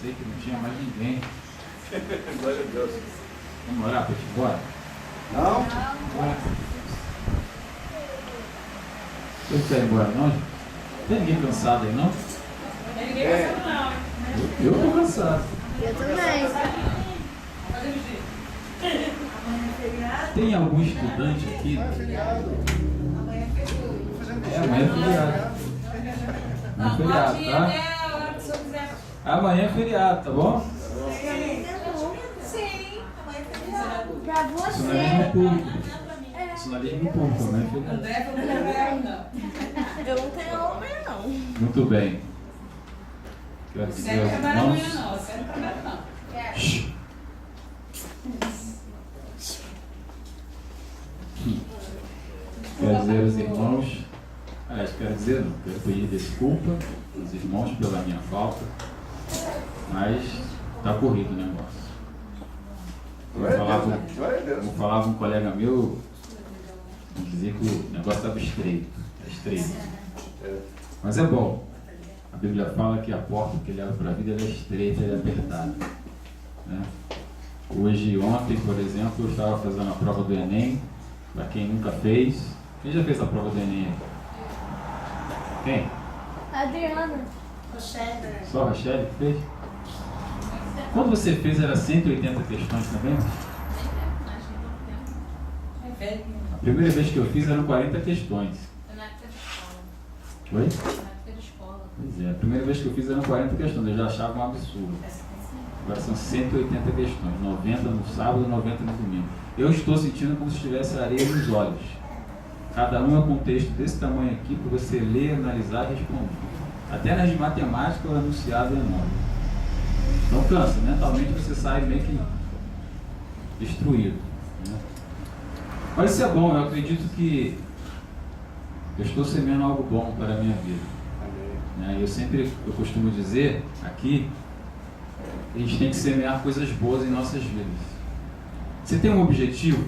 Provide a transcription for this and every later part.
Pensei que não tinha mais ninguém. Glória a Deus. Vamos orar para te ir embora? Não? Bora. Você quer ir embora não? Tem ninguém cansado aí não? Tem ninguém cansado não. Eu estou cansado. Eu também. Tem algum estudante aqui? É feriado. Amanhã é feriado. Amanhã é feriado. Amanhã é feriado, Pode ir tá? até a hora que o senhor quiser. Amanhã é feriado, tá bom? Sim, amanhã é feriado. Pra Sinalismo você. público. Sinalismo público, amanhã é feriado. André falou que não é não. Eu não tenho homem, não. Muito bem. Quero Você dizer não aos trabalha amanhã irmãos. não. Você não trabalha não. Shhh. Quero dizer aos irmãos, quero dizer, não, quero pedir desculpa aos irmãos pela minha falta, mas está corrido o negócio. Como falava um colega meu, dizia que o negócio estava estreito, mas é bom. A Bíblia fala que a porta que leva para a vida ela é estreita e apertada, né? Ontem, por exemplo, eu estava fazendo a prova do Enem. Para quem nunca fez, quem já fez a prova do Enem? Quem? Adriana. Só a Rochelle que fez? Quando você fez era 180 questões também? É velho. A primeira vez que eu fiz eram 40 questões. Na época de escola. Oi? Na época de escola. Pois é, a primeira vez que eu fiz eram 40 questões, eu já achava um absurdo. Agora são 180 questões, 90 no sábado e 90 no domingo. Eu estou sentindo como se tivesse areia nos olhos. Cada um é um contexto desse tamanho aqui para você ler, analisar e responder. Até nas de matemática o enunciado é enorme. Então cansa, mentalmente você sai meio que destruído, né? Mas isso é bom, eu acredito que eu estou semeando algo bom para a minha vida. Né? Eu costumo dizer aqui, a gente tem que semear coisas boas em nossas vidas. Você tem um objetivo?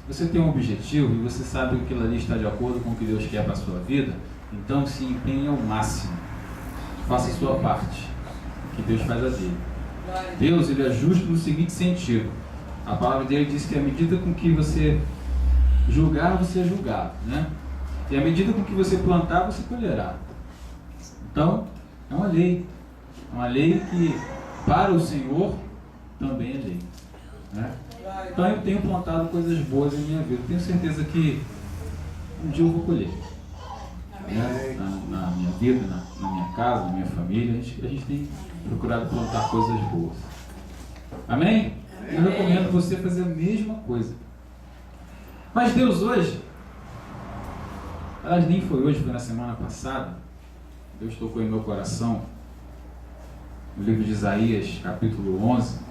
Se você tem um objetivo e você sabe que aquilo ali está de acordo com o que Deus quer para a sua vida, então se empenhe ao máximo. Faça a sua parte, que Deus faz a dele. Deus, ele é justo no seguinte sentido. A palavra dele diz que à medida com que você julgar, você é julgado, né? E à medida com que você plantar, você colherá. Então, é uma lei. É uma lei que para o Senhor também é lei, né? Então eu tenho plantado coisas boas em minha vida. Tenho certeza que um dia eu vou colher, né? Na minha vida, na minha casa, na minha família. A gente tem procurado plantar coisas boas. Amém? Eu recomendo você fazer a mesma coisa. Mas Deus hoje, aliás, nem foi hoje, foi na semana passada, Deus tocou em meu coração no livro de Isaías, capítulo 11.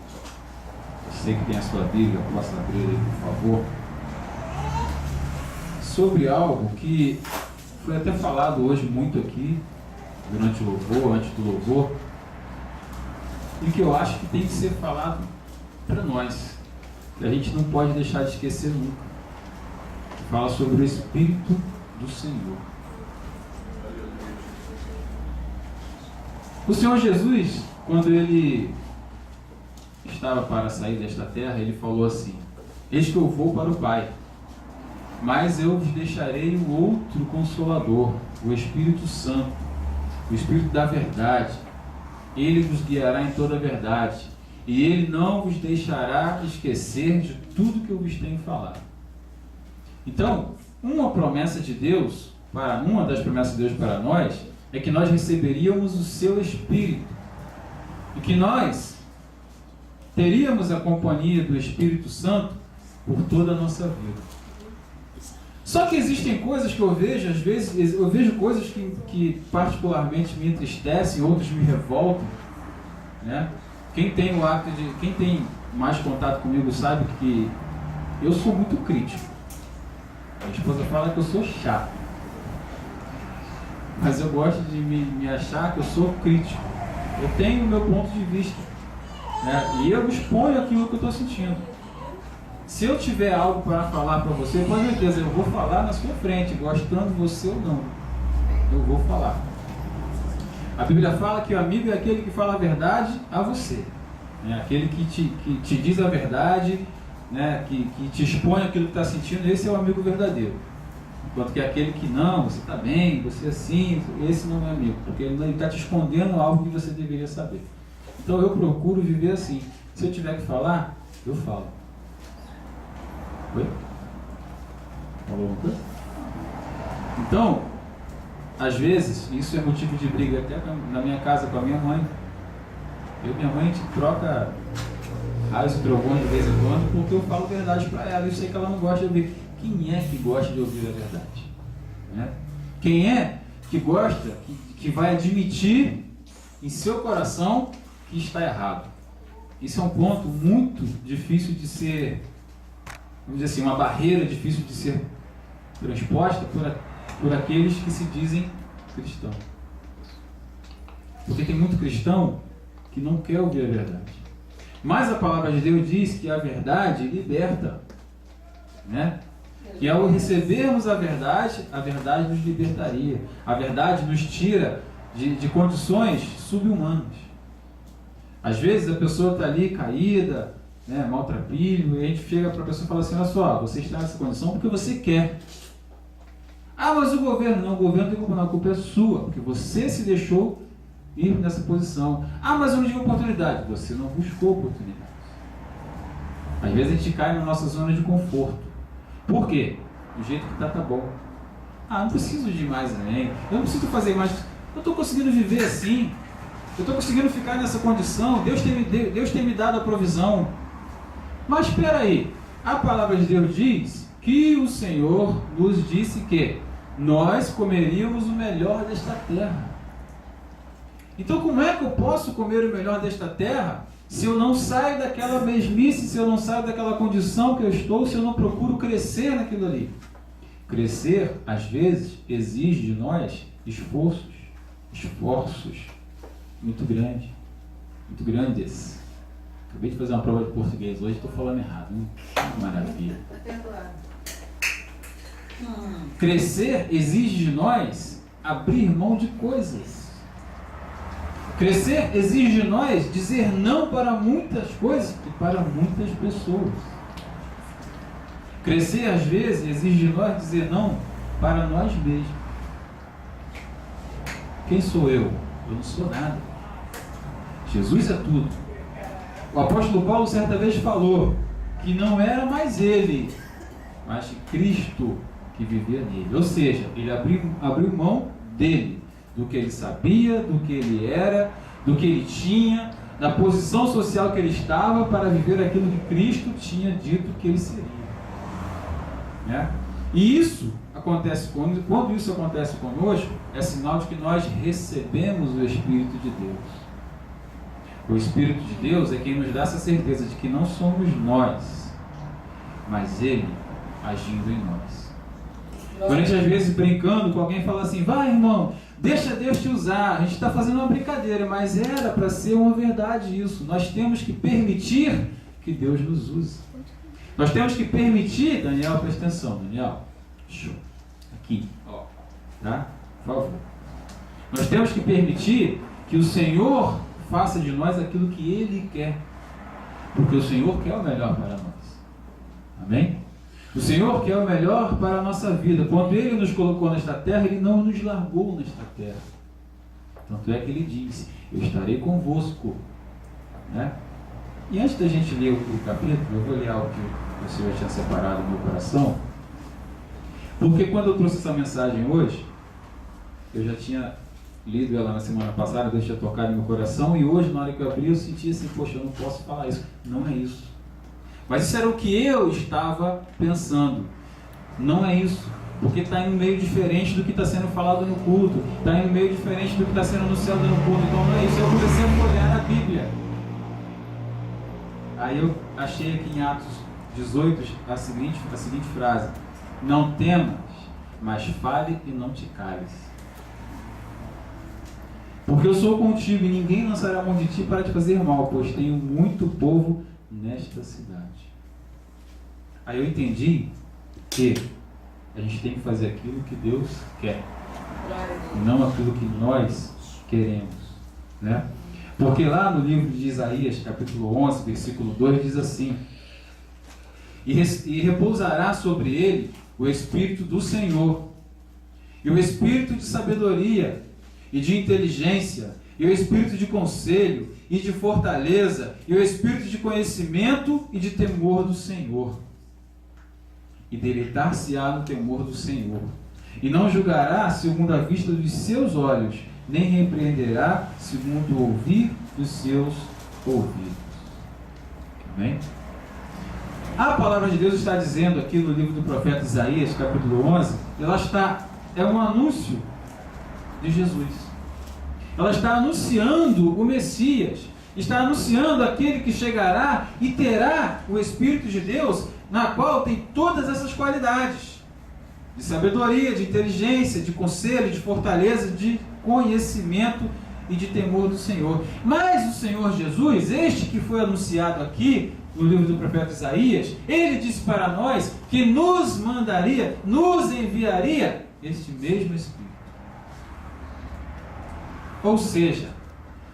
Você que tem a sua Bíblia, possa abrir aí, por favor. Sobre algo que foi até falado hoje muito aqui, durante o louvor, antes do louvor, e que eu acho que tem que ser falado para nós, que a gente não pode deixar de esquecer nunca. Fala sobre o Espírito do Senhor. O Senhor Jesus, quando ele estava para sair desta terra, ele falou assim: eis que eu vou para o Pai, mas eu vos deixarei um outro Consolador, o Espírito Santo, o Espírito da verdade. Ele vos guiará em toda a verdade, e ele não vos deixará esquecer de tudo que eu vos tenho falado. Então, uma promessa de Deus, uma das promessas de Deus para nós, é que nós receberíamos o seu Espírito, e que nós teríamos a companhia do Espírito Santo por toda a nossa vida. Só que existem coisas que eu vejo, às vezes, eu vejo coisas que particularmente me entristecem, outras me revoltam, né? Quem tem mais contato comigo sabe que eu sou muito crítico. Minha esposa fala que eu sou chato, mas eu gosto de me achar que eu sou crítico. Eu tenho o meu ponto de vista, né? E eu exponho aquilo que eu estou sentindo. Se eu tiver algo para falar para você, com certeza eu vou falar na sua frente, gostando de você ou não, eu vou falar. A Bíblia fala que o amigo é aquele que fala a verdade a você, né? Aquele que te diz a verdade, né? que te expõe aquilo que está sentindo. Esse é o amigo verdadeiro. Enquanto que aquele que não, você está bem, você é assim, esse não é amigo, porque ele está te escondendo algo que você deveria saber. Então eu procuro viver assim. Se eu tiver que falar, eu falo. Oi? Falou alguma coisa? Então, às vezes, isso é motivo de briga até na minha casa com a minha mãe. Eu e minha mãe, a gente troca raios e trovões de vez em quando, porque eu falo verdade para ela. Eu sei que ela não gosta de ouvir. Quem é que gosta de ouvir a verdade? Né? Quem é que gosta, que vai admitir em seu coração que está errado? Isso é um ponto muito difícil de ser, vamos dizer assim, uma barreira difícil de ser transposta por aqueles que se dizem cristãos. Porque tem muito cristão que não quer ouvir a verdade. Mas a palavra de Deus diz que a verdade liberta, né? E ao recebermos a verdade nos libertaria. A verdade nos tira de condições subhumanas. Às vezes a pessoa está ali caída, né, maltrapilho, e a gente chega para a pessoa e fala assim: olha só, você está nessa condição porque você quer. Ah, mas o governo tem culpa, não, a culpa é sua, porque você se deixou ir nessa posição. Ah, mas eu não tive oportunidade. Você não buscou oportunidade. Às vezes a gente cai na nossa zona de conforto. Por quê? Do jeito que tá bom. Ah, não preciso de mais além. Eu não preciso fazer mais. Eu estou conseguindo viver assim. Eu estou conseguindo ficar nessa condição. Deus tem me dado a provisão. Mas espera aí. A palavra de Deus diz que o Senhor nos disse que nós comeríamos o melhor desta terra. Então como é que eu posso comer o melhor desta terra se eu não saio daquela mesmice, se eu não saio daquela condição que eu estou, se eu não procuro crescer naquilo ali? Crescer, às vezes, exige de nós esforços muito grandes. Acabei de fazer uma prova de português hoje, estou falando errado, né? Maravilha. Crescer exige de nós abrir mão de coisas. Crescer exige de nós dizer não para muitas coisas e para muitas pessoas. Crescer, às vezes, exige de nós dizer não para nós mesmos. Quem sou eu? Eu não sou nada. Jesus é tudo. O apóstolo Paulo certa vez falou que não era mais ele, mas Cristo que vivia nele. Ou seja, ele abriu mão dele, do que ele sabia, do que ele era, do que ele tinha, da posição social que ele estava, para viver aquilo que Cristo tinha dito que ele seria. Né? E isso acontece quando isso acontece conosco, é sinal de que nós recebemos o Espírito de Deus. O Espírito de Deus é quem nos dá essa certeza de que não somos nós, mas Ele agindo em nós. Quando a gente às vezes brincando com alguém fala assim: vai irmão, deixa Deus te usar, a gente está fazendo uma brincadeira, mas era para ser uma verdade isso. Nós temos que permitir que Deus nos use. Nós temos que permitir, Daniel, presta atenção, Daniel, aqui, ó, tá? Por favor. Nós temos que permitir que o Senhor faça de nós aquilo que Ele quer, porque o Senhor quer o melhor para nós. Amém? O Senhor quer o melhor para a nossa vida. Quando Ele nos colocou nesta terra, Ele não nos largou nesta terra. Tanto é que Ele disse: eu estarei convosco. Né? E antes da gente ler o capítulo, eu vou ler algo que o Senhor tinha separado no meu coração, porque quando eu trouxe essa mensagem hoje, eu já tinha lido ela na semana passada, Deus tinha tocado no meu coração, e hoje, na hora que eu abri, eu senti assim: poxa, eu não posso falar isso. Não é isso. Mas isso era o que eu estava pensando. Não é isso. Porque está em um meio diferente do que está sendo falado no culto. Está em um meio diferente do que está sendo anunciado no culto. Então não é isso. Eu comecei a olhar a Bíblia. Aí eu achei aqui em Atos 18 a seguinte frase: não temas, mas fale e não te cales. Porque eu sou contigo e ninguém lançará mão de ti para te fazer mal, pois tenho muito povo nesta cidade. Aí eu entendi que a gente tem que fazer aquilo que Deus quer, e não aquilo que nós queremos, né? Porque lá no livro de Isaías, capítulo 11, versículo 2, diz assim: e repousará sobre ele o Espírito do Senhor, e o Espírito de sabedoria e de inteligência, e o Espírito de conselho e de fortaleza, e o Espírito de conhecimento e de temor do Senhor. E deleitar-se-á no temor do Senhor, e não julgará segundo a vista dos seus olhos, nem repreenderá segundo o ouvir dos seus ouvidos. Amém? A palavra de Deus está dizendo aqui no livro do profeta Isaías, capítulo 11, é um anúncio de Jesus. Ela está anunciando o Messias, está anunciando aquele que chegará e terá o Espírito de Deus, na qual tem todas essas qualidades: de sabedoria, de inteligência, de conselho, de fortaleza, de conhecimento e de temor do Senhor. Mas o Senhor Jesus, este que foi anunciado aqui no livro do profeta Isaías, ele disse para nós que nos mandaria, nos enviaria este mesmo Espírito. Ou seja,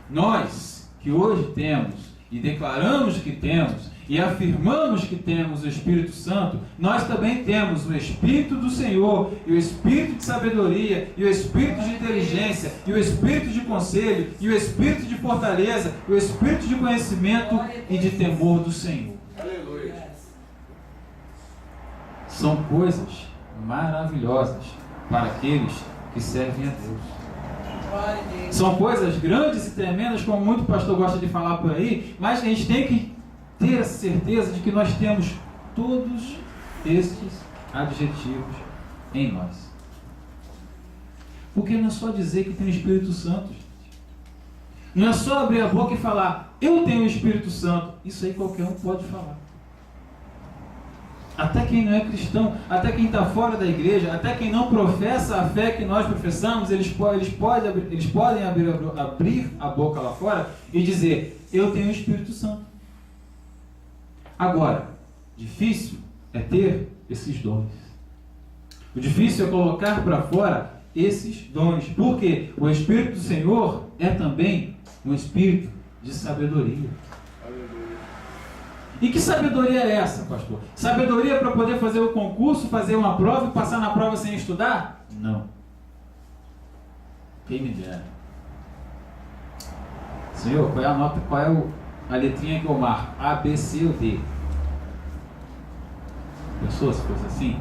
nós que hoje temos e declaramos que temos e afirmamos que temos o Espírito Santo, nós também temos o Espírito do Senhor, e o Espírito de sabedoria, e o Espírito de inteligência, e o Espírito de conselho, e o Espírito de fortaleza, e o Espírito de conhecimento e de temor do Senhor. Aleluia. São coisas maravilhosas para aqueles que servem a Deus. Glória a Deus. São coisas grandes e tremendas, como muito pastor gosta de falar por aí, mas a gente tem que ter a certeza de que nós temos todos estes adjetivos em nós. Porque não é só dizer que tem o Espírito Santo, gente. Não é só abrir a boca e falar, eu tenho o Espírito Santo. Isso aí qualquer um pode falar. Até quem não é cristão, até quem está fora da igreja, até quem não professa a fé que nós professamos, eles podem abrir a boca lá fora e dizer, eu tenho o Espírito Santo. Agora, difícil é ter esses dons. O difícil é colocar para fora esses dons. Porque o Espírito do Senhor é também um Espírito de sabedoria. Aleluia. E que sabedoria é essa, pastor? Sabedoria para poder fazer o concurso, fazer uma prova e passar na prova sem estudar? Não. Quem me dera. Senhor, qual é a nota, qual é a letrinha que eu marco? A, B, C ou D? Pensou se fosse assim?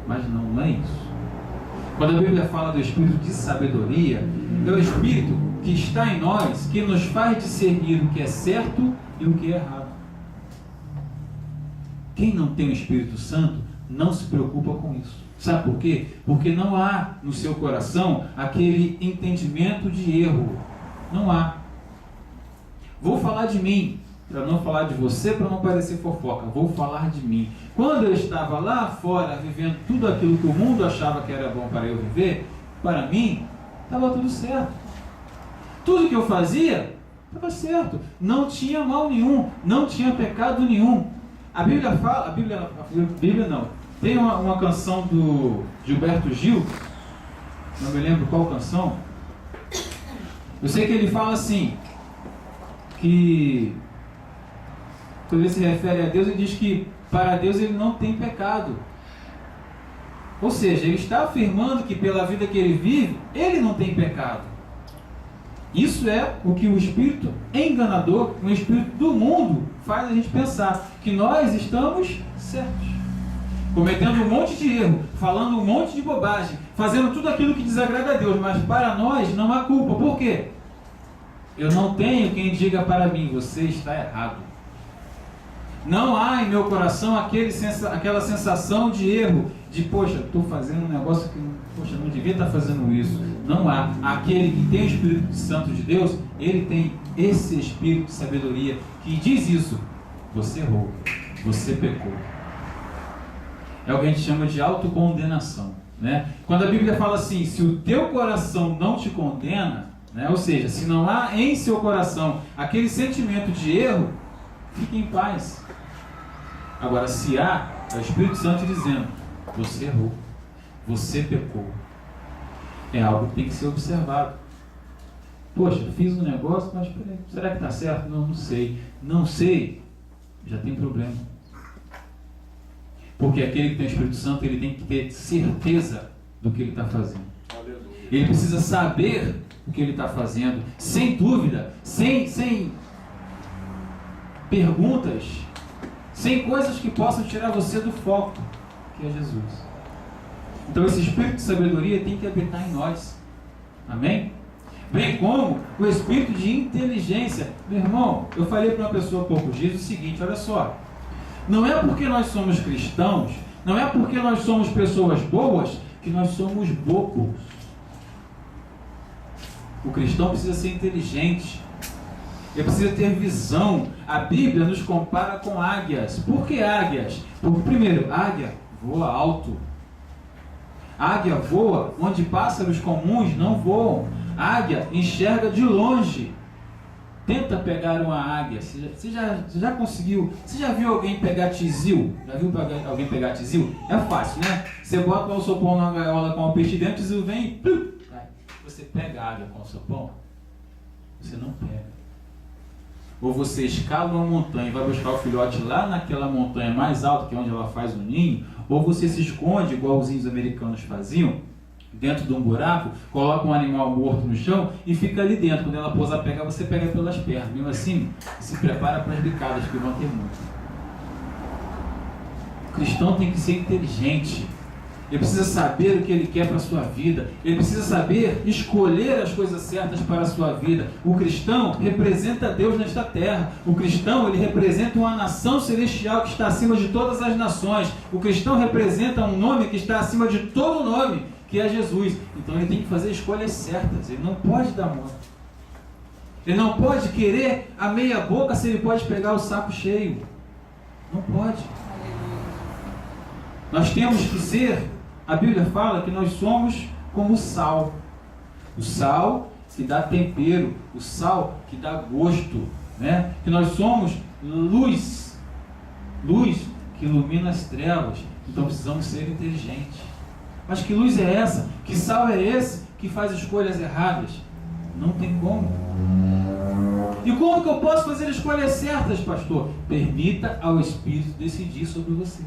Mas não é isso. Quando a Bíblia fala do Espírito de sabedoria, é o Espírito que está em nós, que nos faz discernir o que é certo e o que é errado. Quem não tem o Espírito Santo não se preocupa com isso. Sabe por quê? Porque não há no seu coração aquele entendimento de erro. Não há. Vou falar de mim, para não falar de você, para não parecer fofoca. Vou falar de mim. Quando eu estava lá fora, vivendo tudo aquilo que o mundo achava que era bom para eu viver, para mim, estava tudo certo. Tudo que eu fazia, estava certo. Não tinha mal nenhum, não tinha pecado nenhum. A Bíblia fala, a Bíblia não. Tem uma canção do Gilberto Gil, não me lembro qual canção. Eu sei que ele fala assim, que quando ele se refere a Deus, ele diz que para Deus ele não tem pecado. Ou seja, ele está afirmando que pela vida que ele vive, ele não tem pecado. Isso é o que o espírito enganador, o espírito do mundo, faz a gente pensar, que nós estamos certos, cometendo um monte de erro, falando um monte de bobagem, fazendo tudo aquilo que desagrada a Deus, mas para nós não há culpa. Por quê? Eu não tenho quem diga para mim, você está errado. Não há em meu coração aquela sensação de erro, de poxa, estou fazendo um negócio que poxa, não devia estar fazendo isso. Não há. Aquele que tem o Espírito Santo de Deus, ele tem esse Espírito de sabedoria que diz isso. Você errou, você pecou. É o que a gente chama de autocondenação, né? Quando a Bíblia fala assim, se o teu coração não te condena, né? Ou seja, se não há em seu coração aquele sentimento de erro, fique em paz. Agora, se há, é o Espírito Santo dizendo, você errou, você pecou. É algo que tem que ser observado. Poxa, fiz um negócio, mas peraí, será que está certo? Não, não sei. Não sei, já tem problema. Porque aquele que tem o Espírito Santo, ele tem que ter certeza do que ele está fazendo. Ele precisa saber o que ele está fazendo, sem dúvida, sem perguntas, sem coisas que possam tirar você do foco, que é Jesus. Então esse Espírito de sabedoria tem que habitar em nós. Amém? Bem como o Espírito de inteligência. Meu irmão, eu falei para uma pessoa há poucos dias o seguinte, olha só. Não é porque nós somos cristãos, não é porque nós somos pessoas boas, que nós somos bobos. O cristão precisa ser inteligente. Ele precisa ter visão. A Bíblia nos compara com águias. Por que águias? Porque, primeiro, águia voa alto. Águia voa onde pássaros comuns não voam. Águia enxerga de longe. Tenta pegar uma águia. Você já conseguiu? Você já viu alguém pegar tizil? Já viu alguém pegar tizil? É fácil, né? Você bota o alçapão na gaiola com o peixe dentro, o tizil vem e plum, cai. Você pega a águia com o alçapão? Você não pega. Ou você escala uma montanha e vai buscar o filhote lá naquela montanha mais alta, que é onde ela faz o ninho, ou você se esconde, igual os índios americanos faziam, dentro de um buraco, coloca um animal morto no chão e fica ali dentro. Quando ela pousar, você pega pelas pernas. Mesmo assim, se prepara para as bicadas, que vão ter muito. O cristão tem que ser inteligente. Ele precisa saber o que ele quer para a sua vida. Ele precisa saber escolher as coisas certas para a sua vida. O cristão representa Deus nesta terra. O cristão, ele representa uma nação celestial que está acima de todas as nações. O cristão representa um nome que está acima de todo nome, que é Jesus. Então ele tem que fazer escolhas certas. Ele não pode dar mole. Ele não pode querer a meia boca se ele pode pegar o saco cheio. Não pode. Nós temos que ser, a Bíblia fala que nós somos como o sal. O sal que dá tempero, o sal que dá gosto, né? Que nós somos luz, luz que ilumina as trevas. Então precisamos ser inteligentes. Mas que luz é essa? Que sal é esse que faz escolhas erradas? Não tem como. E como que eu posso fazer escolhas certas, pastor? Permita ao Espírito decidir sobre você.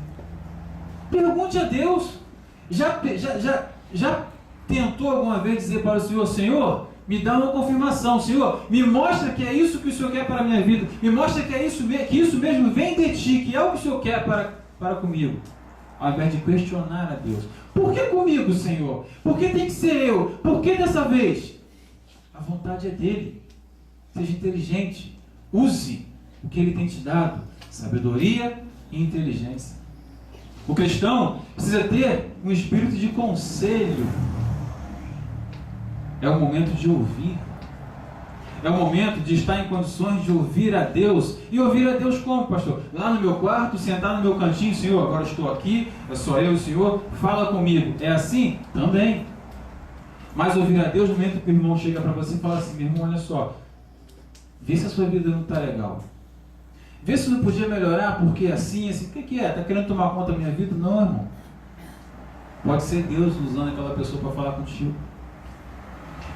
Pergunte a Deus. Já tentou alguma vez dizer para o Senhor: Senhor, me dá uma confirmação. Senhor, me mostra que é isso que o Senhor quer para a minha vida. Me mostra que é isso, que isso mesmo vem de Ti, que é o que o Senhor quer para comigo. Ao invés de questionar a Deus. Por que comigo, Senhor? Por que tem que ser eu? Por que dessa vez? A vontade é dele. Seja inteligente. Use o que ele tem te dado. Sabedoria e inteligência. O cristão precisa ter um espírito de conselho. É o momento de ouvir. É o momento de estar em condições de ouvir a Deus. E ouvir a Deus como, pastor? Lá no meu quarto, sentar no meu cantinho. Senhor, agora estou aqui, é só eu e o Senhor, fala comigo. É assim? Também. Mas ouvir a Deus no momento que o irmão chega para você e fala assim: meu irmão, olha só, vê se a sua vida não está legal. Vê se não podia melhorar, porque assim, assim. O que é? Está querendo tomar conta da minha vida? Não, irmão. Pode ser Deus usando aquela pessoa para falar contigo.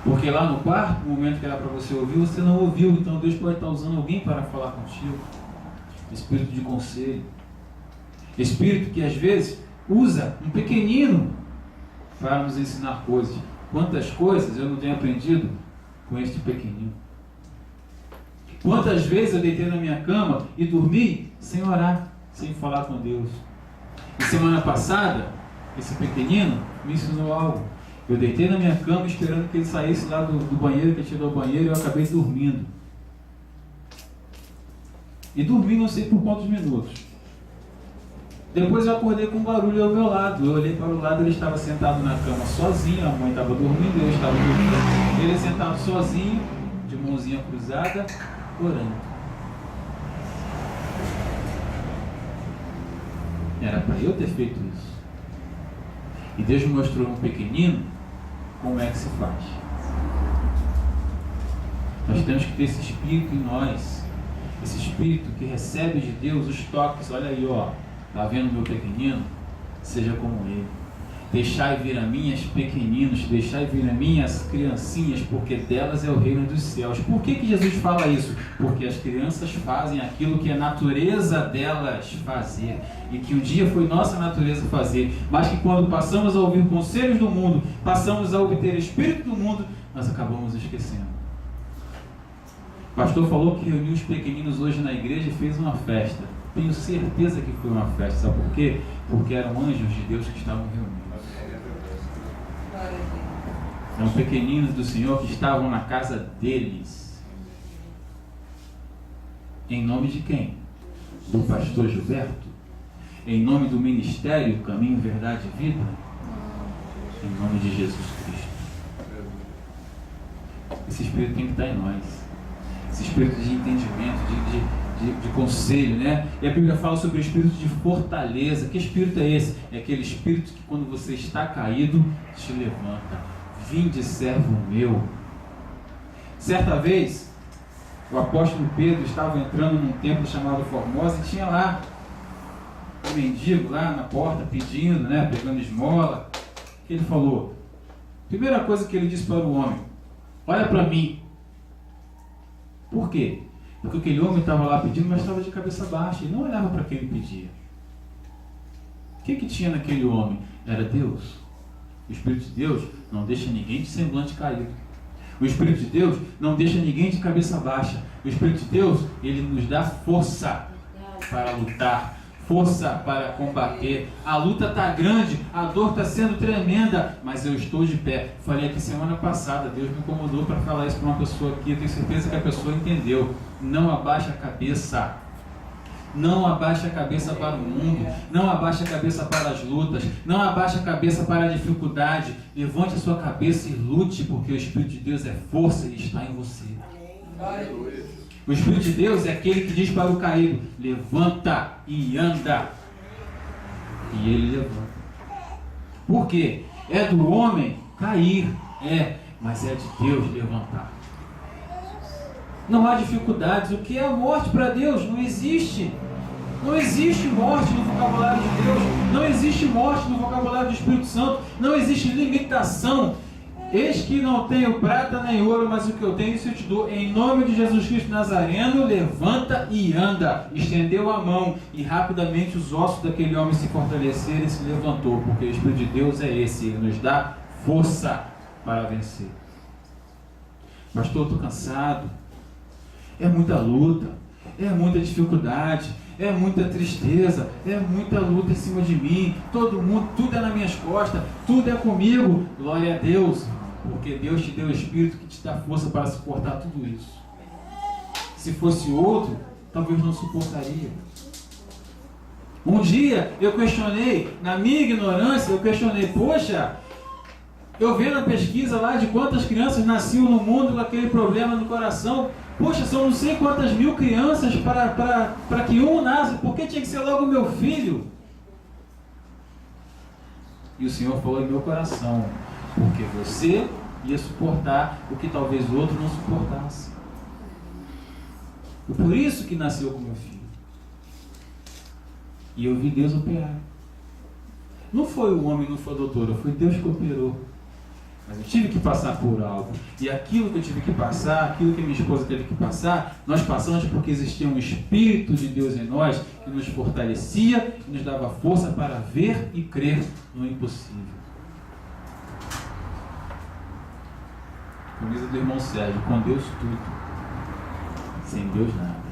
Porque lá no quarto, no momento que era para você ouvir, você não ouviu. Então Deus pode estar usando alguém para falar contigo. Espírito de conselho. Espírito que às vezes usa um pequenino para nos ensinar coisas. Quantas coisas eu não tenho aprendido com este pequenino. Quantas vezes eu deitei na minha cama e dormi sem orar, sem falar com Deus. E semana passada, esse pequenino me ensinou algo. Eu deitei na minha cama esperando que ele saísse lá do banheiro, que ele tirou o banheiro, e eu acabei dormindo. E dormi não sei por quantos minutos. Depois eu acordei com um barulho ao meu lado. Eu olhei para o lado, ele estava sentado na cama sozinho, a mãe estava dormindo, eu estava dormindo. Ele sentado sozinho, de mãozinha cruzada, orando. Era para eu ter feito isso. E Deus me mostrou um pequenino como é que se faz. Nós temos que ter esse espírito em nós. Esse espírito que recebe de Deus os toques. Olha aí, ó. Está vendo meu pequenino? Seja como ele. Deixai vir a mim as pequeninos, deixai vir a mim as criancinhas, porque delas é o reino dos céus. Por que Jesus fala isso? Porque as crianças fazem aquilo que é natureza delas fazer, e que um dia foi nossa natureza fazer, mas que quando passamos a ouvir conselhos do mundo, passamos a obter espírito do mundo, nós acabamos esquecendo. O pastor falou que reuniu os pequeninos hoje na igreja e fez uma festa. Tenho certeza que foi uma festa. Sabe por quê? Porque eram anjos de Deus que estavam reunidos. Eram pequeninos do Senhor que estavam na casa deles. Em nome de quem? Do pastor Gilberto? Em nome do ministério Caminho, Verdade e Vida? Em nome de Jesus Cristo. Esse Espírito tem que estar em nós. Esse Espírito de entendimento, de conselho, né? E a Bíblia fala sobre o Espírito de fortaleza. Que Espírito é esse? É aquele Espírito que quando você está caído, te levanta. Vinde, servo meu. Certa vez, o apóstolo Pedro estava entrando num templo chamado Formosa e tinha lá um mendigo lá na porta pedindo, né? Pegando esmola. Que ele falou? Primeira coisa que ele disse para o homem: olha para mim. Por quê? Porque aquele homem estava lá pedindo, mas estava de cabeça baixa. Ele não olhava para quem ele pedia. O que tinha naquele homem? Era Deus. O Espírito de Deus não deixa ninguém de semblante caído. O Espírito de Deus não deixa ninguém de cabeça baixa. O Espírito de Deus, ele nos dá força para lutar, força para combater. A luta está grande, a dor está sendo tremenda, mas eu estou de pé. Falei aqui semana passada, Deus me incomodou para falar isso para uma pessoa aqui. Eu tenho certeza que a pessoa entendeu. Não abaixa a cabeça. Não abaixe a cabeça para o mundo, não abaixe a cabeça para as lutas, não abaixe a cabeça para a dificuldade. Levante a sua cabeça e lute, porque o Espírito de Deus é força e está em você. O Espírito de Deus é aquele que diz para o caído: levanta e anda. E ele levanta. Por quê? É do homem cair, mas é de Deus levantar. Não há dificuldades. O que é a morte para Deus? Não existe. Não existe morte no vocabulário de Deus. Não existe morte no vocabulário do Espírito Santo. Não existe limitação. Eis que não tenho prata nem ouro, mas o que eu tenho isso eu te dou. Em nome de Jesus Cristo Nazareno, levanta e anda. Estendeu a mão e rapidamente os ossos daquele homem se fortaleceram e se levantou. Porque o Espírito de Deus é esse. Ele nos dá força para vencer. Pastor, eu estou cansado. É muita luta, é muita dificuldade, é muita tristeza, é muita luta em cima de mim, todo mundo, tudo é nas minhas costas, tudo é comigo. Glória a Deus, porque Deus te deu o Espírito que te dá força para suportar tudo isso. Se fosse outro, talvez não suportaria. Um dia eu questionei, na minha ignorância, eu questionei: poxa, eu vendo a pesquisa lá de quantas crianças nasciam no mundo com aquele problema no coração. Poxa, são não sei quantas mil crianças para que um nasça. Por que tinha que ser logo meu filho? E o Senhor falou em meu coração: porque você ia suportar o que talvez o outro não suportasse. E por isso que nasceu com meu filho. E eu vi Deus operar. Não foi o homem, não foi a doutora, foi Deus que operou. Mas eu tive que passar por algo. E aquilo que eu tive que passar, aquilo que minha esposa teve que passar, nós passamos porque existia um Espírito de Deus em nós que nos fortalecia e nos dava força para ver e crer no impossível. Camisa do irmão Sérgio: com Deus tudo, sem Deus nada.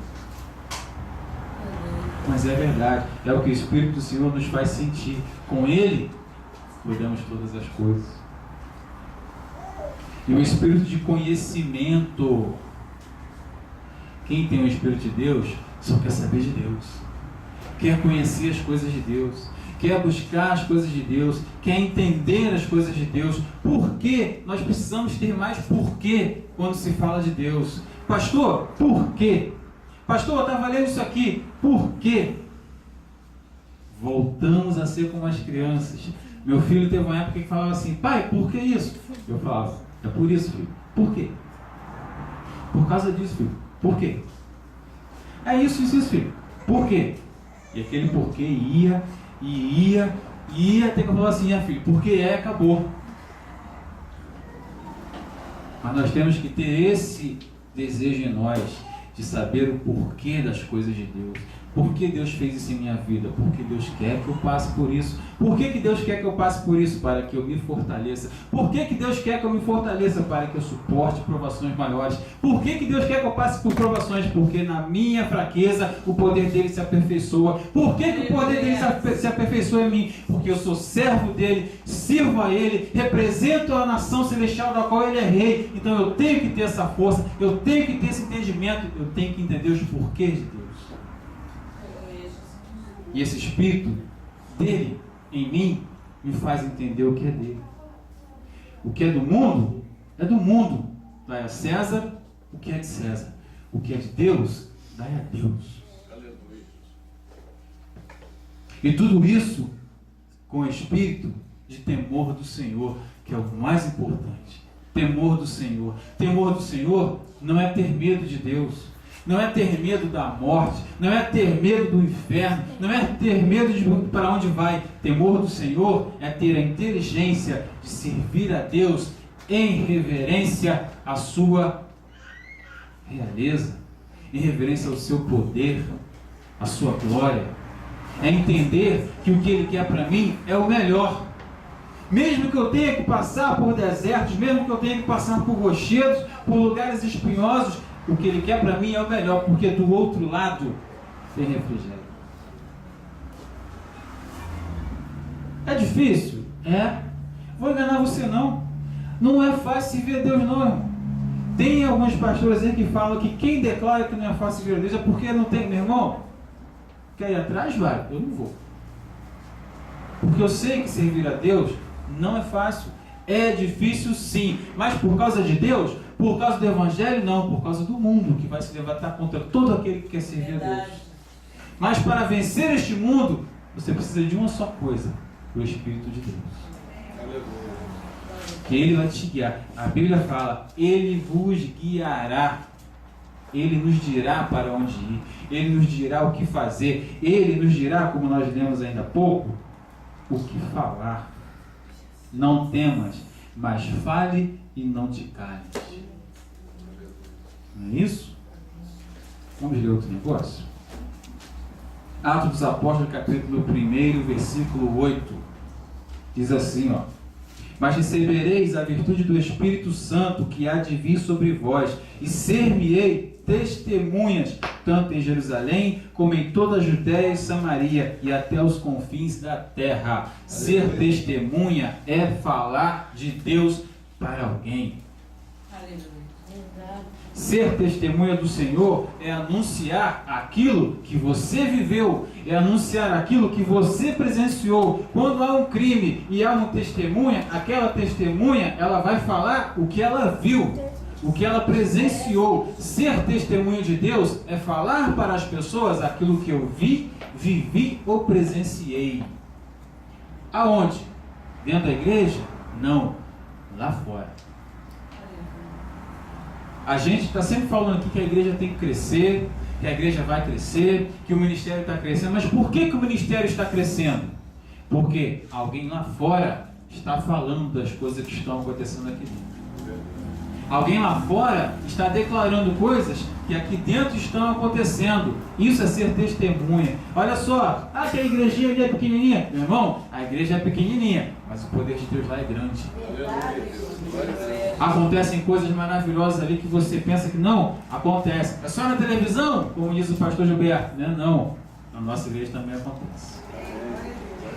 Mas é verdade, é o que o Espírito do Senhor nos faz sentir. Com Ele, podemos todas as coisas. E o Espírito de conhecimento. Quem tem o Espírito de Deus só quer saber de Deus, quer conhecer as coisas de Deus, quer buscar as coisas de Deus, quer entender as coisas de Deus. Por quê? Nós precisamos ter mais porquê quando se fala de Deus. Pastor, por quê? Pastor, eu estava lendo isso aqui. Por quê? Voltamos a ser como as crianças. Meu filho teve uma época que falava assim: pai, por que isso? Eu falava: é por isso, filho. Por quê? Por causa disso, filho. Por quê? É isso, filho. Por quê? E aquele porquê ia, E até que eu falo assim, filho, porque acabou. Mas nós temos que ter esse desejo em nós de saber o porquê das coisas de Deus. Por que Deus fez isso em minha vida? Porque Deus quer que eu passe por isso. Por que Deus quer que eu passe por isso? Para que eu me fortaleça. Por que Deus quer que eu me fortaleça? Para que eu suporte provações maiores. Por que Deus quer que eu passe por provações? Porque na minha fraqueza o poder dele se aperfeiçoa. Por que o poder dele se aperfeiçoa em mim? Porque eu sou servo dele, sirvo a ele, represento a nação celestial da qual ele é rei. Então eu tenho que ter essa força, eu tenho que ter esse entendimento, eu tenho que entender os porquês de Deus. E esse Espírito dele, em mim, me faz entender o que é dele. O que é do mundo, é do mundo. Dai a César o que é de César. O que é de Deus, dai a Deus. Aleluia. E tudo isso com o espírito de temor do Senhor, que é o mais importante. Temor do Senhor. Temor do Senhor não é ter medo de Deus. Não é ter medo da morte, não é ter medo do inferno, não é ter medo de para onde vai. Temor do Senhor é ter a inteligência de servir a Deus em reverência à sua realeza, em reverência ao seu poder, à sua glória. É entender que o que Ele quer para mim é o melhor. Mesmo que eu tenha que passar por desertos, mesmo que eu tenha que passar por rochedos, por lugares espinhosos, o que Ele quer para mim é o melhor, porque do outro lado tem refrigério. É difícil? É. Vou enganar você não. Não é fácil servir a Deus não, irmão. Tem alguns pastores aí que falam que quem declara que não é fácil servir a Deus é porque não tem, meu irmão. Quer ir atrás? Vai. Eu não vou. Porque eu sei que servir a Deus não é fácil. É difícil sim. Mas por causa de Deus? Por causa do Evangelho? Não. Por causa do mundo que vai se levantar contra todo aquele que quer servir a Deus. Mas para vencer este mundo, você precisa de uma só coisa. O Espírito de Deus. Aleluia. Que Ele vai te guiar. A Bíblia fala, Ele vos guiará. Ele nos dirá para onde ir. Ele nos dirá o que fazer. Ele nos dirá, como nós lemos ainda há pouco, o que falar. Não temas, mas fale e não te cales. Não é isso? Vamos ler outro negócio? Atos dos Apóstolos, capítulo 1, versículo 8. Diz assim, ó. Mas recebereis a virtude do Espírito Santo que há de vir sobre vós, e ser-me-ei testemunhas, tanto em Jerusalém, como em toda a Judéia e Samaria, e até os confins da terra. Ser testemunha é falar de Deus para alguém. Ser testemunha do Senhor é anunciar aquilo que você viveu, é anunciar aquilo que você presenciou. Quando há um crime e há uma testemunha, aquela testemunha, ela vai falar o que ela viu, o que ela presenciou. Ser testemunha de Deus é falar para as pessoas aquilo que eu vi, vivi ou presenciei. Aonde? Dentro da igreja? Não, lá fora. A gente está sempre falando aqui que a igreja tem que crescer, que a igreja vai crescer, que o ministério está crescendo. Mas por que o ministério está crescendo? Porque alguém lá fora está falando das coisas que estão acontecendo aqui dentro. Alguém lá fora está declarando coisas que aqui dentro estão acontecendo. Isso é ser testemunha. Olha só, que a igrejinha ali é pequenininha. Meu irmão, a igreja é pequenininha, mas o poder de Deus lá é grande. Acontecem coisas maravilhosas ali que você pensa que não acontece. É só na televisão, como diz o pastor Gilberto. Não. Na nossa igreja também acontece.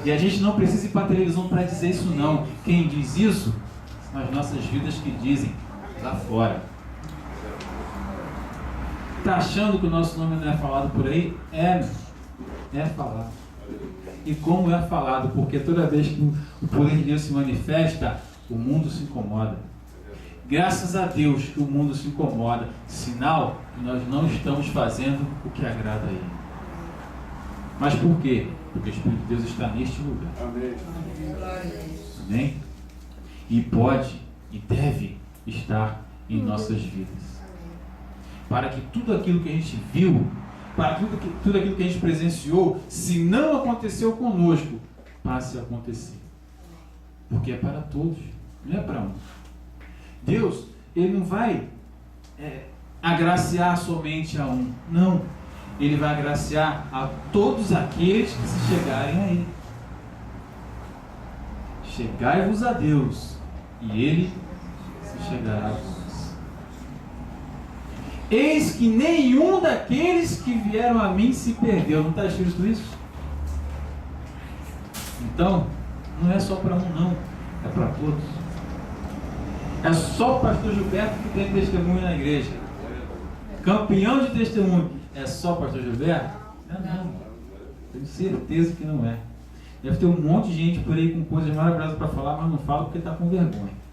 E a gente não precisa ir para a televisão para dizer isso não. Quem diz isso são as nossas vidas que dizem lá fora. Está achando que o nosso nome não é falado por aí? É falado. E como é falado? Porque toda vez que o poder de Deus se manifesta, o mundo se incomoda. Graças a Deus que o mundo se incomoda. Sinal que nós não estamos fazendo o que agrada a Ele. Mas por quê? Porque o Espírito de Deus está neste lugar. Amém. Amém? E pode e deve estar em nossas vidas. Para que tudo aquilo que a gente viu, para tudo aquilo que a gente presenciou, se não aconteceu conosco, passe a acontecer. Porque é para todos, não é para um. Deus, Ele não vai agraciar somente a um. Não. Ele vai agraciar a todos aqueles que se chegarem a Ele. Chegai-vos a Deus, e Ele se chegará a vós. Eis que nenhum daqueles que vieram a mim se perdeu. Não está escrito isso? Então, não é só para um, não. É para todos. É só o pastor Gilberto que tem testemunho na igreja. Campeão de testemunho. É só o pastor Gilberto? Não. Tenho certeza que não é. Deve ter um monte de gente por aí com coisas maravilhosas para falar, mas não fala porque está com vergonha.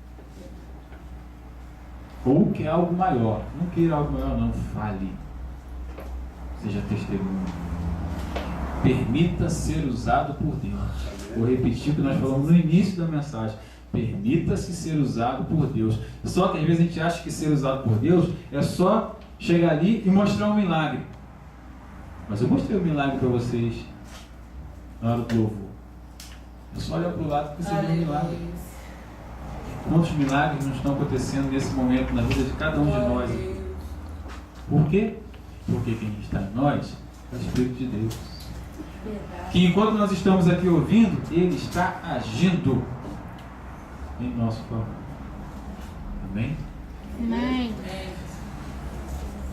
Ou quer algo maior. Não queira algo maior, não. Fale. Seja testemunho. Permita ser usado por Deus. Vou repetir o que nós falamos no início da mensagem. Permita-se ser usado por Deus. Só que às vezes a gente acha que ser usado por Deus é só chegar ali e mostrar um milagre. Mas eu mostrei o milagre para vocês na hora do louvor. É só olhar para o lado que você vê um milagre. Quantos milagres não estão acontecendo nesse momento na vida de cada um de nós? Por quê? Porque quem está em nós é o Espírito de Deus. Que enquanto nós estamos aqui ouvindo, Ele está agindo em nosso favor. Amém? Amém.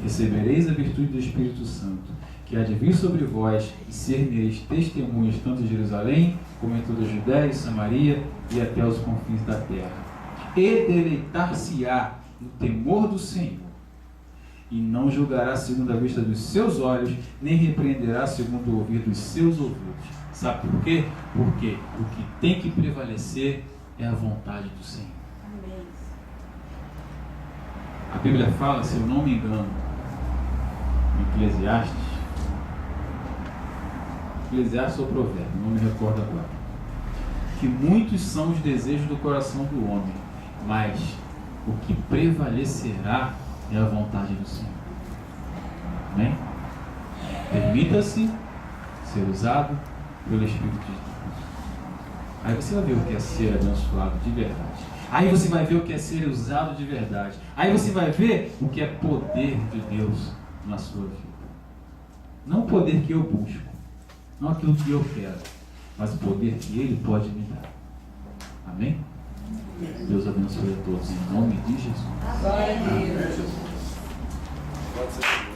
Recebereis a virtude do Espírito Santo, que há de vir sobre vós, e ser-me-eis testemunhas tanto em Jerusalém, como em toda a Judéia e Samaria, e até os confins da terra. E deleitar-se-á no temor do Senhor, e não julgará segundo a vista dos seus olhos, nem repreenderá segundo o ouvir dos seus ouvidos. Sabe por quê? Porque o que tem que prevalecer é a vontade do Senhor. Amém. A Bíblia fala, se eu não me engano, em Eclesiastes ou Provérbio, não me recordo agora, que muitos são os desejos do coração do homem, mas o que prevalecerá é a vontade do Senhor. Amém? Permita-se ser usado pelo Espírito de Deus. Aí você vai ver o que é ser abençoado de verdade. Aí você vai ver o que é ser usado de verdade. Aí você vai ver o que é poder de Deus na sua vida. Não o poder que eu busco, não aquilo que eu quero, mas o poder que Ele pode me dar. Amém? Deus abençoe a todos em nome de Jesus. Glória a Deus. Pode ser.